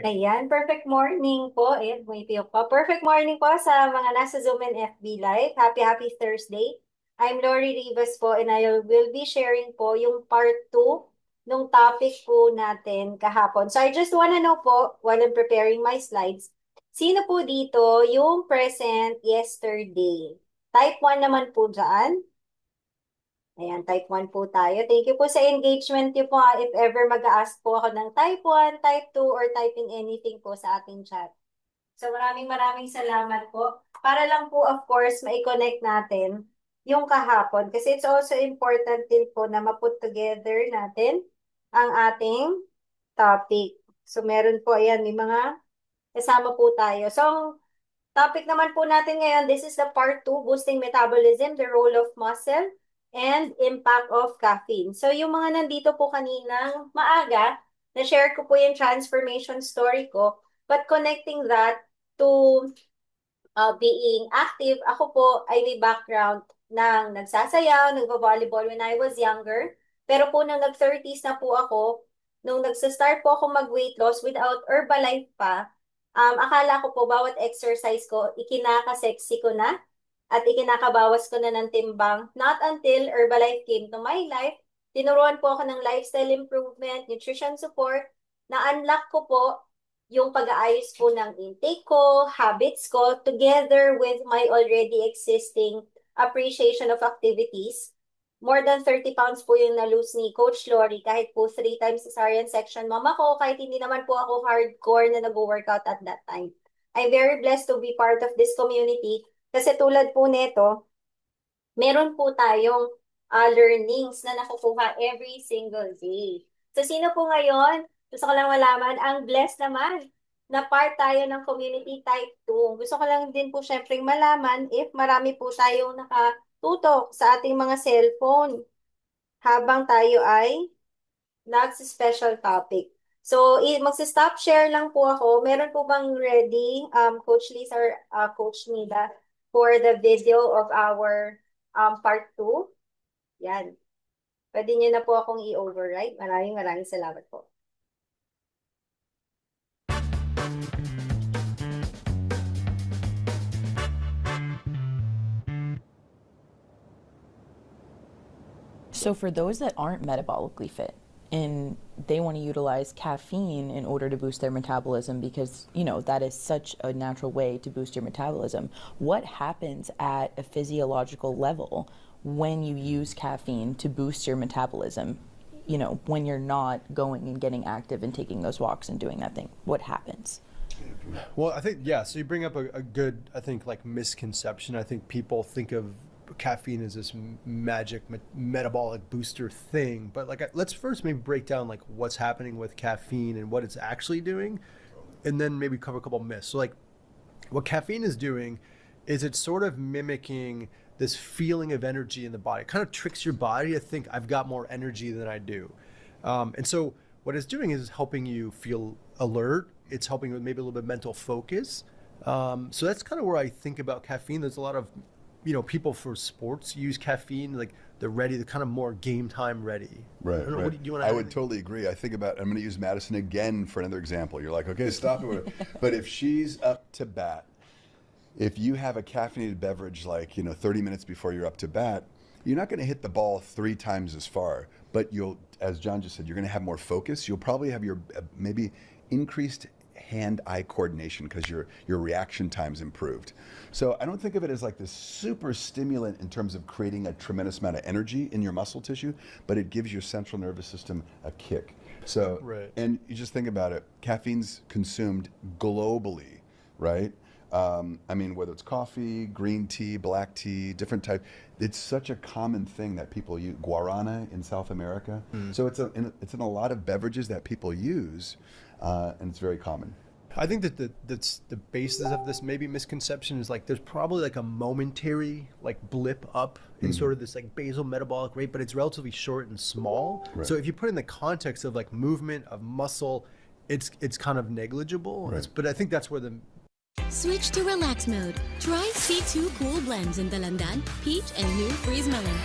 Ayan, perfect morning po. Ayan, bumipiyok pa. Perfect morning po sa mga nasa Zoom and FB Live. Happy Thursday. I'm Lori Rivas po and I will be sharing po yung part 2 nung topic po natin kahapon. So I just wanna know po, while I'm preparing my slides, sino po dito yung present yesterday? Type 1 naman po dyan. Ayan, type 1 po tayo. Thank you po sa engagement niyo po. If ever mag-a-ask po ako ng type 1, type 2, or typing anything po sa ating chat. So maraming salamat po. Para lang po, of course, mai-connect natin yung kahapon. Kasi it's also important din po na ma-put together natin ang ating topic. So meron po, ayan, may mga kasama po tayo. So ang topic naman po natin ngayon, this is the part 2, boosting metabolism, the role of muscle, and impact of caffeine. So yung mga nandito po kaninang maaga, na-share ko po yung transformation story ko, but connecting that to being active, ako po ay may background ng nagsasayaw, nagvo-volleyball when I was younger. Pero po nung nag-30s na po ako, nung nagsa-start po ako mag-weight loss without Herbalife pa, akala ko po bawat exercise ko, ikinaka-sexy ko na at ikinakabawas ko na ng timbang. Not until Herbalife came to my life, tinuruan po ako ng lifestyle improvement, nutrition support, na-unlock ko po yung pag-aayos po ng intake ko, habits ko, together with my already existing appreciation of activities. More than 30 pounds po yung na-lose ni Coach Lori kahit po 3 times cesarean section mama ko, kahit hindi naman po ako hardcore na nag-workout at that time. I'm very blessed to be part of this community kasi tulad po nito, meron po tayong learnings na nakukuha every single day. So, sino po ngayon? Gusto ko lang malaman, ang blessed naman na part tayo ng community type 2. Gusto ko lang din po syempre malaman if marami po tayong nakatutok sa ating mga cellphone habang tayo ay nagsi-special topic. So, magsi-stop share lang po ako. Meron po bang ready, Coach Liz or Coach Nida, for the video of our part 2? Yan. Pwede niyo na po akong i-override. Maraming salamat po. So for those that aren't metabolically fit and they want to utilize caffeine in order to boost their metabolism because, that is such a natural way to boost your metabolism, what happens at a physiological level when you use caffeine to boost your metabolism? When you're not going and getting active and taking those walks and doing that thing, what happens? Well, I think, yeah, so you bring up a good, I think, like misconception. I think people think of caffeine as this magic metabolic booster thing, but like let's first maybe break down like what's happening with caffeine and what it's actually doing, and then maybe cover a couple myths. So like what caffeine is doing is it's sort of mimicking this feeling of energy in the body. It kind of tricks your body to think I've got more energy than I do. And so what it's doing is helping you feel alert. It's helping with maybe a little bit of mental focus. So that's kind of where I think about caffeine. There's a lot of, people for sports use caffeine, like they're ready, they're kind of more game time ready. Right, I don't know, right. what do you want to I add would anything? totally agree. I think about, I'm going to use Madison again for another example. You're like, okay, stop it. But if she's up to bat, if you have a caffeinated beverage like 30 minutes before you're up to bat, you're not going to hit the ball 3 times as far, but you'll, as John just said, you're going to have more focus. You'll probably have your maybe increased hand-eye coordination because your reaction time's improved. So I don't think of it as like this super stimulant in terms of creating a tremendous amount of energy in your muscle tissue, but it gives your central nervous system a kick. So, Right. and you just think about it, caffeine's consumed globally, right? I mean, whether it's coffee, green tea, black tea, different type, it's such a common thing that people use. Guarana in South America. So it's in a lot of beverages that people use, and it's very common. I think that that's the basis of this maybe misconception is like there's probably like a momentary like blip up in sort of this like basal metabolic rate, but it's relatively short and small. Right. So if you put in the context of like movement of muscle, it's kind of negligible. Right. But I think that's where the Switch to relax mode. Try C2 Cool Blends in Dalandan, Peach, and new Freeze Melon.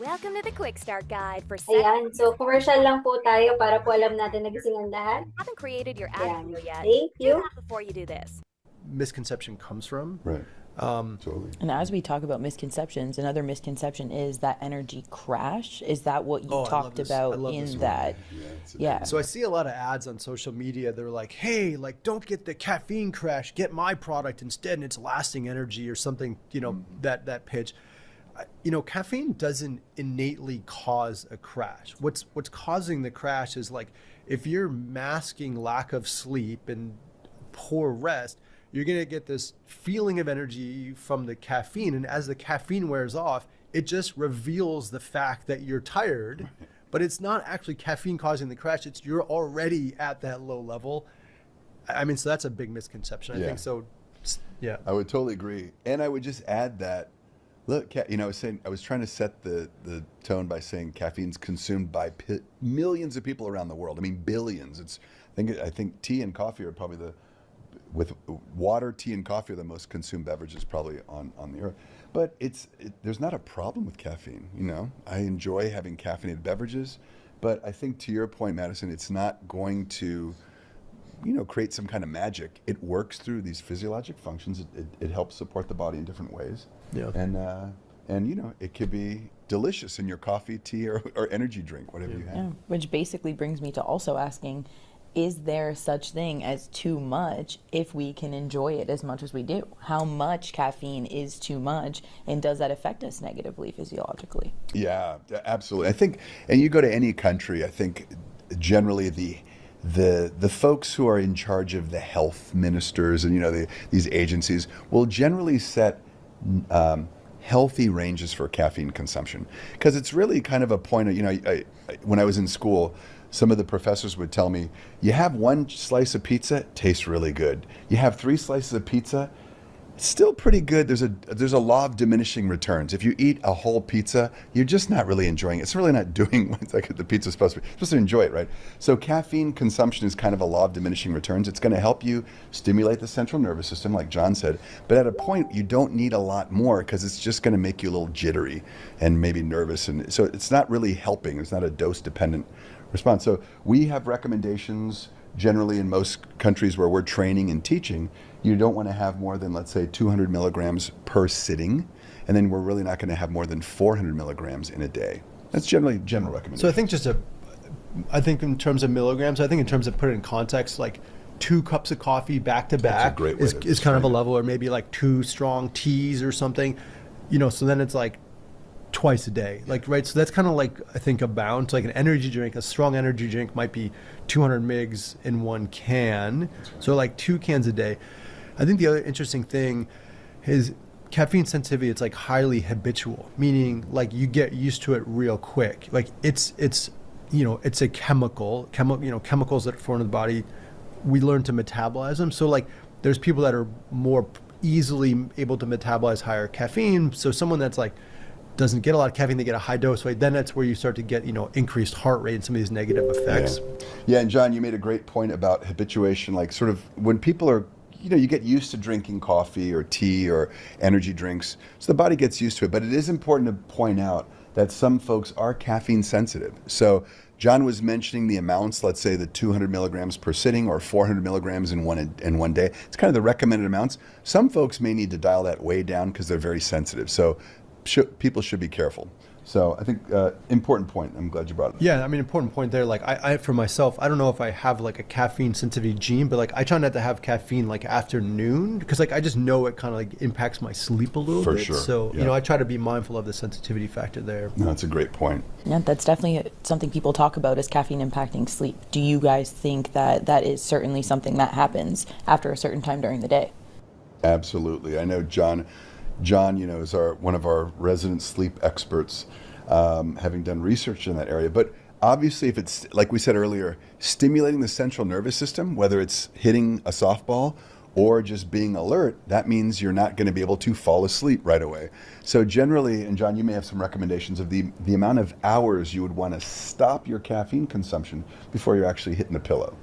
Welcome to the Quick Start Guide for Ayan, so commercial lang po tayo para po alam natin nagising ang lahat. Haven't created your Ayan. ad video yet. Thank Do you. that before you do this. Misconception comes from. Right. Totally. And as we talk about misconceptions, another misconception is that energy crash. Is that what you Oh, I love talked this. I about love this in one. that? it's a Yeah. So I see a lot of ads on social media. They're like, "Hey, like, don't get the caffeine crash. Get my product instead, and it's lasting energy or something." You know, that pitch. Caffeine doesn't innately cause a crash. What's causing the crash is like if you're masking lack of sleep and poor rest, you're gonna get this feeling of energy from the caffeine, and as the caffeine wears off, it just reveals the fact that you're tired. But it's not actually caffeine causing the crash. It's you're already at that low level. I mean, so that's a big misconception. I Yeah. think so. Yeah. I would totally agree, and I would just add that. Look, I was trying to set the tone by saying caffeine's consumed by millions of people around the world. I mean, billions. I think tea and coffee are probably with water, tea, and coffee are the most consumed beverages probably on the earth. But there's not a problem with caffeine. I enjoy having caffeinated beverages, but I think to your point, Madison, it's not going to create some kind of magic. It works through these physiologic functions. It helps support the body in different ways. Yeah. And it could be delicious in your coffee, tea, or energy drink, whatever you have. Yeah, which basically brings me to also asking, is there such thing as too much if we can enjoy it as much as we do? How much caffeine is too much, and does that affect us negatively physiologically? Yeah, absolutely. I think, and you go to any country, I think generally the folks who are in charge of the health ministers and these agencies will generally set healthy ranges for caffeine consumption, because it's really kind of a point of when I was in school, some of the professors would tell me, you have one slice of pizza, it tastes really good. You have 3 slices of pizza, it's still pretty good. There's a law of diminishing returns. If you eat a whole pizza, you're just not really enjoying it. It's really not doing what the pizza's supposed to be. You're supposed to enjoy it, right? So caffeine consumption is kind of a law of diminishing returns. It's going to help you stimulate the central nervous system, like John said. But at a point, you don't need a lot more, because it's just going to make you a little jittery and maybe nervous. And so it's not really helping. It's not a dose-dependent response. So we have recommendations generally in most countries where we're training and teaching. You don't want to have more than, let's say, 200 milligrams per sitting, and then we're really not going to have more than 400 milligrams in a day. That's generally general recommendation. So I think in terms of milligrams, I think in terms of put it in context, like 2 cups of coffee back to back great way is to kind of a frame it. level, or maybe like 2 strong teas or something, so then it's like twice a day, right? So that's kind of like, I think, a bound. So like an energy drink, a strong energy drink might be 200 mgs in 1 can. So like 2 cans a day. I think the other interesting thing is caffeine sensitivity. It's like highly habitual, meaning like you get used to it real quick. Like it's a chemicals that form in the body. We learn to metabolize them. So like there's people that are more easily able to metabolize higher caffeine. So someone that's like doesn't get a lot of caffeine, they get a high dose, right? Then that's where you start to get, increased heart rate and some of these negative effects. Yeah, and John, you made a great point about habituation. Like sort of when people are, you get used to drinking coffee or tea or energy drinks, so the body gets used to it. But it is important to point out that some folks are caffeine sensitive. So John was mentioning the amounts, let's say the 200 milligrams per sitting or 400 milligrams in one day. It's kind of the recommended amounts. Some folks may need to dial that way down because they're very sensitive. So people should be careful. So I think important point. I'm glad you brought it up. Yeah, I mean, important point there. Like I for myself, I don't know if I have like a caffeine sensitivity gene, but like I try not to have caffeine like afternoon, because like I just know it kind of like impacts my sleep a little For bit. sure, So yeah. I try to be mindful of the sensitivity factor there. No, that's a great point. Yeah, that's definitely something people talk about, is caffeine impacting sleep. Do you guys think that is certainly something that happens after a certain time during the day? Absolutely. I know John, is one of our resident sleep experts, having done research in that area. But obviously, if it's, like we said earlier, stimulating the central nervous system, whether it's hitting a softball or just being alert, that means you're not going to be able to fall asleep right away. So generally, and John, you may have some recommendations of the amount of hours you would want to stop your caffeine consumption before you're actually hitting the pillow.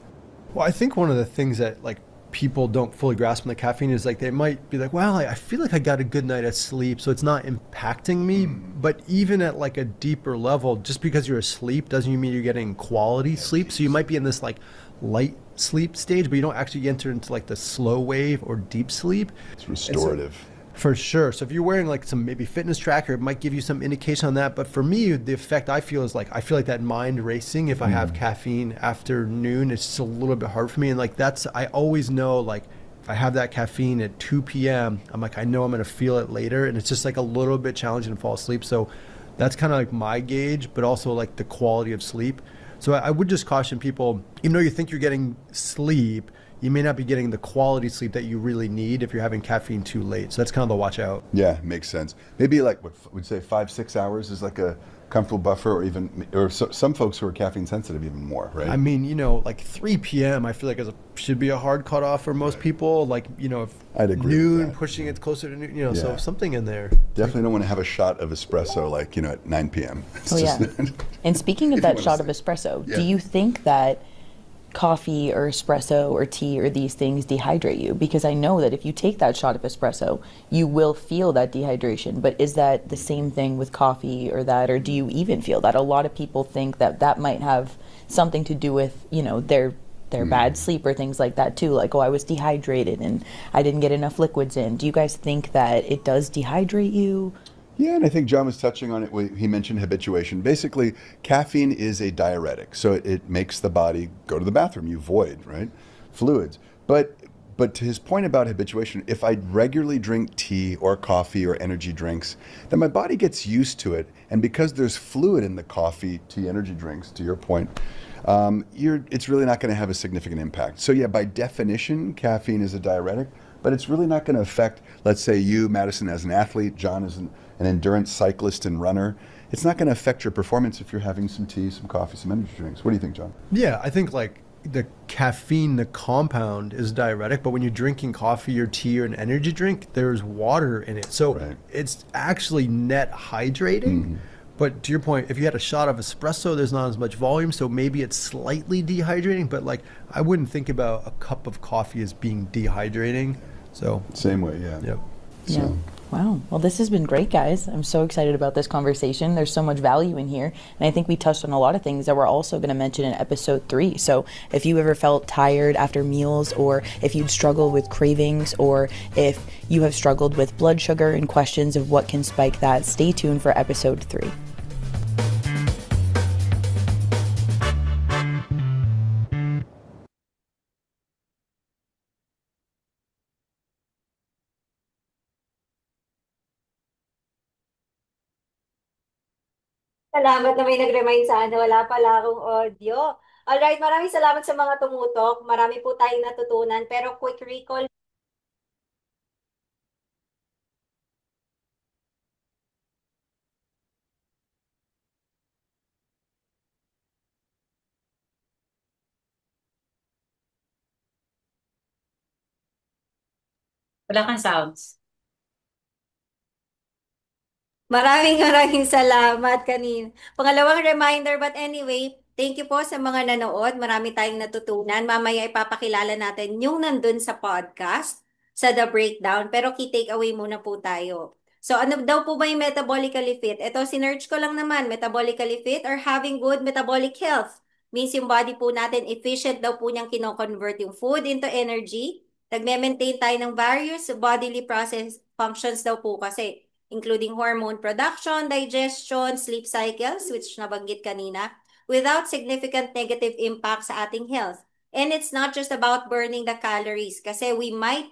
Well, I think one of the things that like people don't fully grasp on the caffeine is like they might be like, well, I feel like I got a good night of sleep, so it's not impacting me. But even at like a deeper level, just because you're asleep doesn't mean you're getting quality sleep. So you might be in this like light sleep stage, but you don't actually enter into like the slow wave or deep sleep. It's restorative. For sure. So if you're wearing like some maybe fitness tracker, it might give you some indication on that. But for me, the effect I feel is like I feel like that mind racing. If I have caffeine after noon, it's just a little bit hard for me. And like that's I always know like if I have that caffeine at 2 p.m., I'm like I know I'm gonna feel it later, and it's just like a little bit challenging to fall asleep. So that's kind of like my gauge, but also like the quality of sleep. So I would just caution people, even though you think you're getting sleep, you may not be getting the quality sleep that you really need if you're having caffeine too late. So that's kind of the watch out. Yeah, makes sense. Maybe like what we'd say 5-6 hours is like a comfortable buffer, or even some folks who are caffeine sensitive even more, right? I mean, like 3 p.m. I feel like should be a hard cutoff for most people. Like, if I'd agree with noon, that. pushing it closer to noon, so Yeah. something in there. Definitely don't want to have a shot of espresso like, at 9 p.m. It's Oh, yeah. just- And speaking of If you that wanna shot of sleep. espresso, Yeah. do you think that coffee or espresso or tea or these things dehydrate you? Because I know that if you take that shot of espresso, you will feel that dehydration. But is that the same thing with coffee or that, or do you even feel that? A lot of people think that that might have something to do with, their bad sleep or things like that too. Like, oh, I was dehydrated and I didn't get enough liquids in. Do you guys think that it does dehydrate you? Yeah, and I think John was touching on it when he mentioned habituation. Basically, caffeine is a diuretic, so it makes the body go to the bathroom. You void, right? Fluids. But to his point about habituation, if I regularly drink tea or coffee or energy drinks, then my body gets used to it. And because there's fluid in the coffee, tea, energy drinks, to your point, it's really not going to have a significant impact. So yeah, by definition, caffeine is a diuretic, but it's really not going to affect, let's say you, Madison, as an athlete, John as an endurance cyclist and runner. It's not going to affect your performance if you're having some tea, some coffee, some energy drinks. What do you think, John? Yeah, I think like the caffeine, the compound is diuretic, but when you're drinking coffee or tea or an energy drink, there's water in it. So Right. it's actually net hydrating. But to your point, if you had a shot of espresso, there's not as much volume, so maybe it's slightly dehydrating, but like I wouldn't think about a cup of coffee as being dehydrating. So, Same way, yeah. yep. Yeah. So- Wow. Well, this has been great, guys. I'm so excited about this conversation. There's so much value in here. And I think we touched on a lot of things that we're also going to mention in episode 3. So if you ever felt tired after meals, or if you'd struggled with cravings, or if you have struggled with blood sugar and questions of what can spike that, stay tuned for episode 3. Salamat na may nag-remind sa ano, wala pala akong audio. Alright, maraming salamat sa mga tumutok. Marami po tayong natutunan. Pero quick recall. Wala kang sounds. Maraming salamat kanin. Pangalawang reminder, but anyway, thank you po sa mga nanood. Marami tayong natutunan. Mamaya ipapakilala natin yung nandun sa podcast, sa The Breakdown. Pero key takeaway muna po tayo. So ano daw po ba yung metabolically fit? Ito, sinerch ko lang naman, metabolically fit or having good metabolic health. Means yung body po natin, efficient daw po niyang kino-convert yung food into energy. Nagme-maintain tayo ng various bodily process functions daw po kasi including hormone production, digestion, sleep cycles, which nabanggit kanina, without significant negative impact sa ating health. And it's not just about burning the calories kasi we might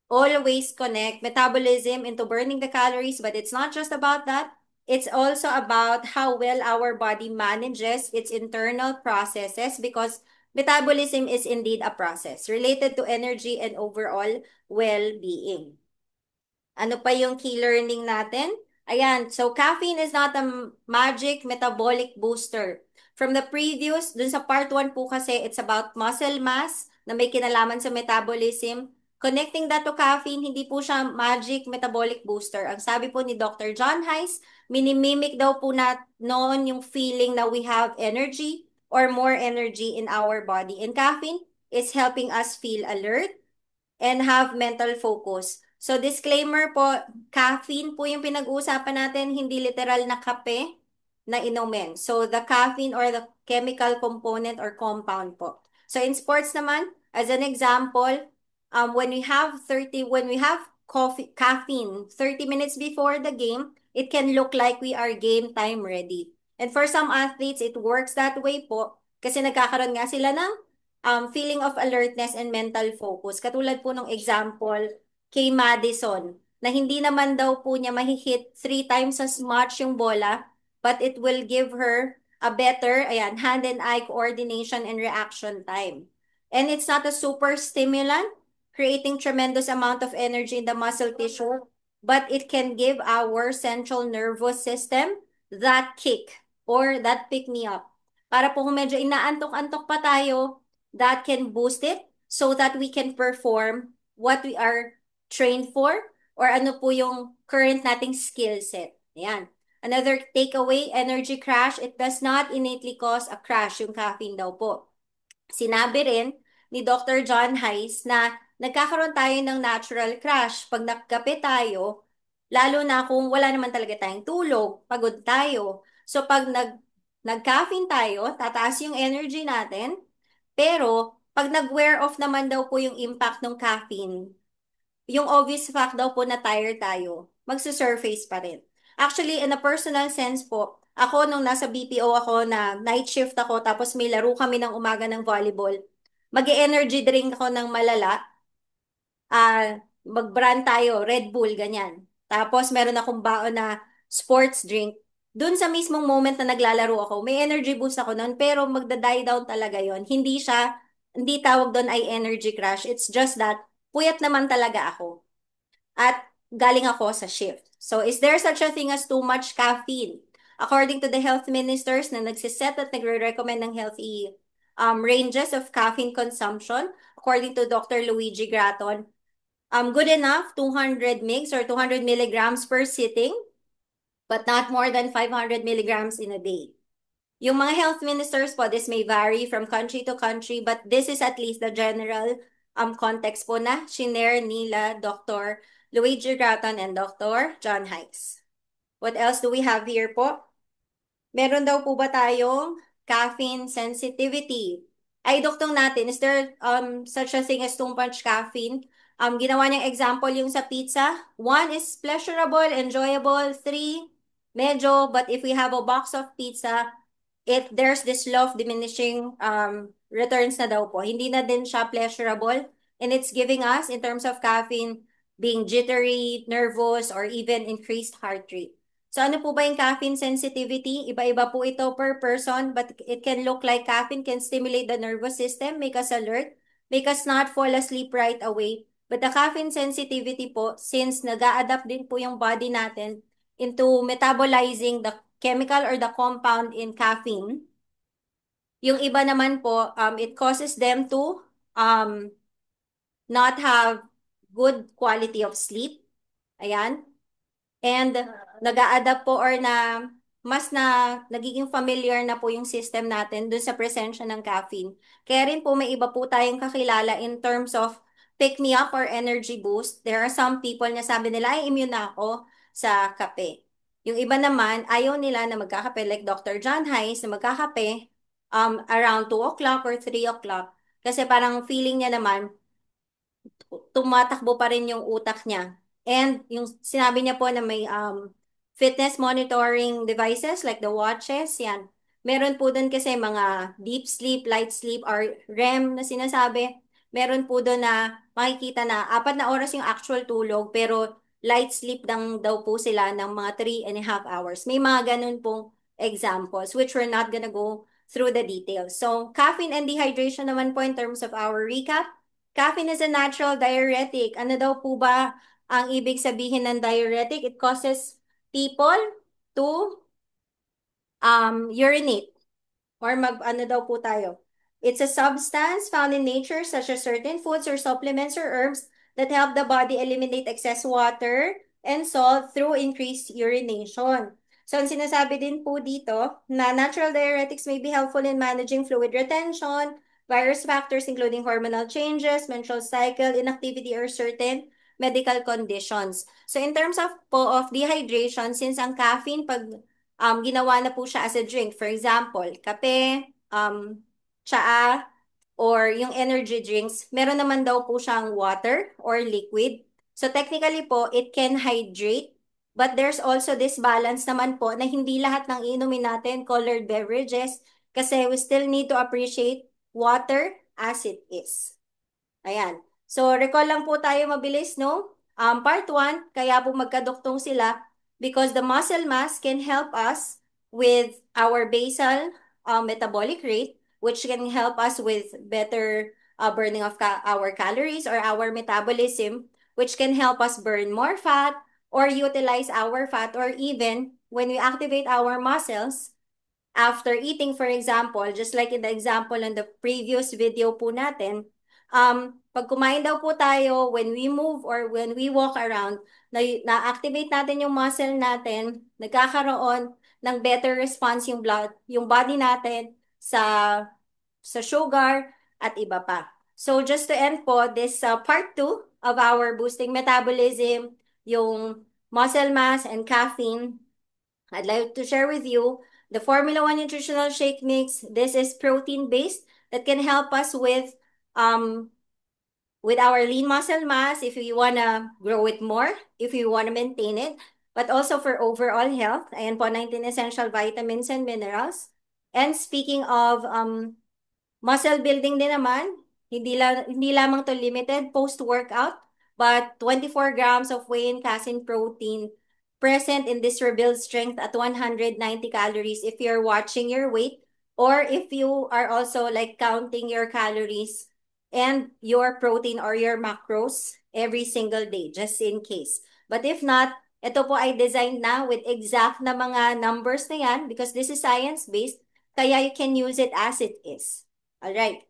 always connect metabolism into burning the calories, but it's not just about that. It's also about how well our body manages its internal processes because metabolism is indeed a process related to energy and overall well-being. Ano pa yung key learning natin? Ayan, so caffeine is not a magic metabolic booster. From the previous, dun sa part 1 po kasi, it's about muscle mass na may kinalaman sa metabolism. Connecting that to caffeine, hindi po siya magic metabolic booster. Ang sabi po ni Dr. John Heiss, minimimic daw po na noon yung feeling na we have energy or more energy in our body. And caffeine is helping us feel alert, and have mental focus. So disclaimer po, caffeine po yung pinag-uusapan natin, hindi literal na kape na inumin. So the caffeine or the chemical component or compound po. So in sports naman, as an example, when we have caffeine 30 minutes before the game, it can look like we are game time ready. And for some athletes, it works that way po kasi nagkakaroon nga sila ng feeling of alertness and mental focus. Katulad po ng example kay Madison, na hindi naman daw po niya mahihit 3 times as much yung bola, but it will give her a better, ayan, hand and eye coordination and reaction time. And it's not a super stimulant, creating tremendous amount of energy in the muscle tissue, but it can give our central nervous system that kick or that pick me up. Para po kung medyo inaantok-antok pa tayo, that can boost it so that we can perform what we are trained for or ano po yung current nating skill set. Ayan. Another takeaway, energy crash, it does not innately cause a crash yung caffeine daw po. Sinabi rin ni Dr. John Hayes na nagkakaroon tayo ng natural crash pag nagkape tayo, lalo na kung wala naman talaga tayong tulog, pagod tayo. So pag nag-caffeine tayo, tataas yung energy natin, pero pag nag-wear off naman daw po yung impact ng caffeine, yung obvious fact daw po na tired tayo, magsusurface pa rin. Actually, in a personal sense po, ako nung nasa BPO ako na night shift ako tapos may laro kami ng umaga ng volleyball, mag-energy drink ako ng malala, mag-brand tayo, Red Bull, ganyan. Tapos meron akong baon na sports drink. Doon sa mismong moment na naglalaro ako, may energy boost ako noon, pero magda-die down talaga yon. Hindi tawag doon ay energy crash. It's just that, puyat naman talaga ako. At galing ako sa shift. So, is there such a thing as too much caffeine? According to the health ministers na nagsiset at nagre-recommend ng healthy ranges of caffeine consumption, according to Dr. Luigi Gratton, good enough, 200 mg or 200 milligrams per sitting, but not more than 500 milligrams in a day. Yung mga health ministers po, this may vary from country to country, but this is at least the general context po na shinare nila Dr. Luigi Gratton and Dr. John Hayes. What else do we have here po? Meron daw po ba tayong caffeine sensitivity? Ay, doktong natin, is there such a thing as too much caffeine? Ginawa niyang example yung sa pizza. 1 is pleasurable, enjoyable. 3, medyo, but if we have a box of pizza, there's this law of diminishing returns na daw po. Hindi na din siya pleasurable. And it's giving us, in terms of caffeine, being jittery, nervous, or even increased heart rate. So ano po ba yung caffeine sensitivity? Iba-iba po ito per person, but it can look like caffeine can stimulate the nervous system, make us alert, make us not fall asleep right away. But the caffeine sensitivity po, since nag-a-adapt din po yung body natin into metabolizing the chemical or the compound in caffeine, yung iba naman po, it causes them to not have good quality of sleep. Ayan. And nag-a-adapt po or mas nagiging familiar na po yung system natin dun sa presensya ng caffeine. Kaya rin po may iba po tayong kakilala in terms of pick me up or energy boost. There are some people na sabi nila, ay immune na ako sa kape. Yung iba naman, ayaw nila na magkakape like Dr. John Hayes na magkakape around 2 o'clock or 3 o'clock. Kasi parang feeling niya naman, tumatakbo pa rin yung utak niya. And yung sinabi niya po na may fitness monitoring devices like the watches, yan. Meron po doon kasi mga deep sleep, light sleep, or REM na sinasabi. Meron po doon na makikita na 4 na oras yung actual tulog, pero light sleep lang daw po sila ng mga 3.5 hours. May mga ganun pong examples, which we're not gonna go through the details. So, caffeine and dehydration naman po in terms of our recap. Caffeine is a natural diuretic. Ano daw po ba ang ibig sabihin ng diuretic? It causes people to urinate. Or ano daw po tayo? It's a substance found in nature such as certain foods or supplements or herbs that help the body eliminate excess water and salt through increased urination. So, ang sinasabi din po dito na natural diuretics may be helpful in managing fluid retention, virus factors including hormonal changes, menstrual cycle, inactivity, or certain medical conditions. So in terms of dehydration, since ang caffeine pag ginawa na po siya as a drink, for example, kape, tsaa, or yung energy drinks, meron naman daw po siyang water or liquid. So technically po, it can hydrate. But there's also this balance naman po na hindi lahat ng inumin natin colored beverages kasi we still need to appreciate water as it is. Ayan. So, recall lang po tayo mabilis, no? Part 1, kaya po magkaduktong sila because the muscle mass can help us with our basal metabolic rate, which can help us with better burning of our calories or our metabolism, which can help us burn more fat or utilize our fat, or even when we activate our muscles, after eating, for example, just like in the example in the previous video po natin, pag kumain daw po tayo, when we move or when we walk around, na-activate natin yung muscle natin, nagkakaroon ng better response yung body natin sa sugar at iba pa. So just to end po, this part 2 of our boosting metabolism, yung muscle mass and caffeine, I'd like to share with you the Formula One Nutritional Shake Mix. This is protein-based that can help us with our lean muscle mass if you want to grow it more, if you want to maintain it, but also for overall health. Ayan po, 19 essential vitamins and minerals. And speaking of muscle building din naman, hindi lamang to limited post-workout, but 24 grams of whey and casein protein present in this rebuild strength at 190 calories if you're watching your weight or if you are also like counting your calories and your protein or your macros every single day, just in case. But if not, ito po ay designed na with exact na mga numbers na yan because this is science-based, kaya you can use it as it is. Alright.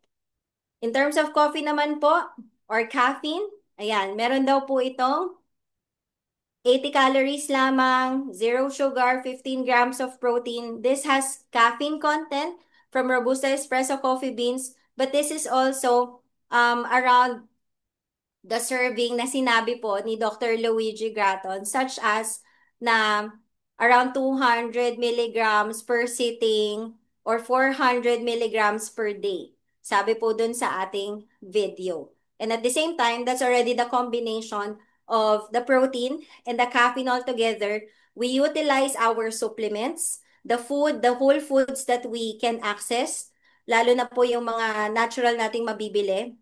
In terms of coffee naman po, or caffeine, ayan, meron daw po itong 80 calories lamang, 0 sugar, 15 grams of protein. This has caffeine content from Robusta Espresso coffee beans, but this is also around the serving na sinabi po ni Dr. Luigi Gratton, such as na around 200 milligrams per sitting or 400 milligrams per day. Sabi po dun sa ating video. And at the same time, that's already the combination of the protein and the caffeine all together. We utilize our supplements, the whole foods that we can access, lalo na po yung mga natural nating mabibili,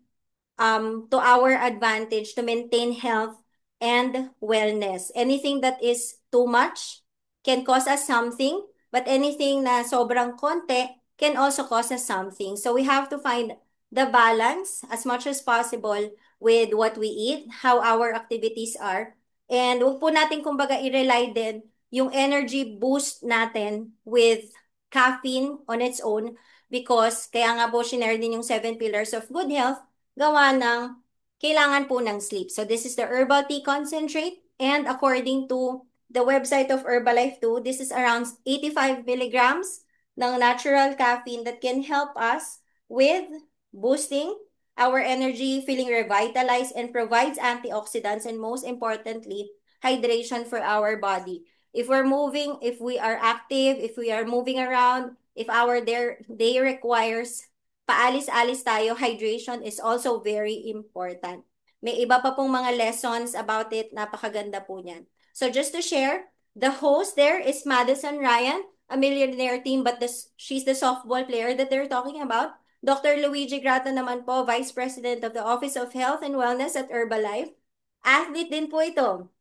to our advantage to maintain health and wellness. Anything that is too much can cause us something, but anything na sobrang konti can also cause us something. So we have to find the balance as much as possible with what we eat, how our activities are, and huwag po natin kumbaga i-rely din yung energy boost natin with caffeine on its own because kaya nga po shinare din yung 7 pillars of good health gawa ng kailangan po ng sleep. So this is the herbal tea concentrate and according to the website of Herbalife too, this is around 85 milligrams ng natural caffeine that can help us with boosting our energy, feeling revitalized, and provides antioxidants and most importantly, hydration for our body. If we're moving, if we are active, if we are moving around, if our day requires paalis-alis tayo, hydration is also very important. May iba pa pong mga lessons about it. Napakaganda po niyan. So just to share, the host there is Madison Ryan, a millionaire team, but she's the softball player that they're talking about. Dr. Luigi Grata naman po, Vice President of the Office of Health and Wellness at Herbalife. Athlete din po ito,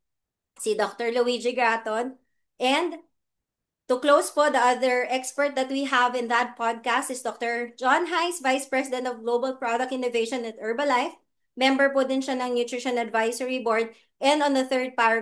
si Dr. Luigi Graton. And to close po, the other expert that we have in that podcast is Dr. John Heiss, Vice President of Global Product Innovation at Herbalife. Member po din siya ng Nutrition Advisory Board. And on the third paragraph,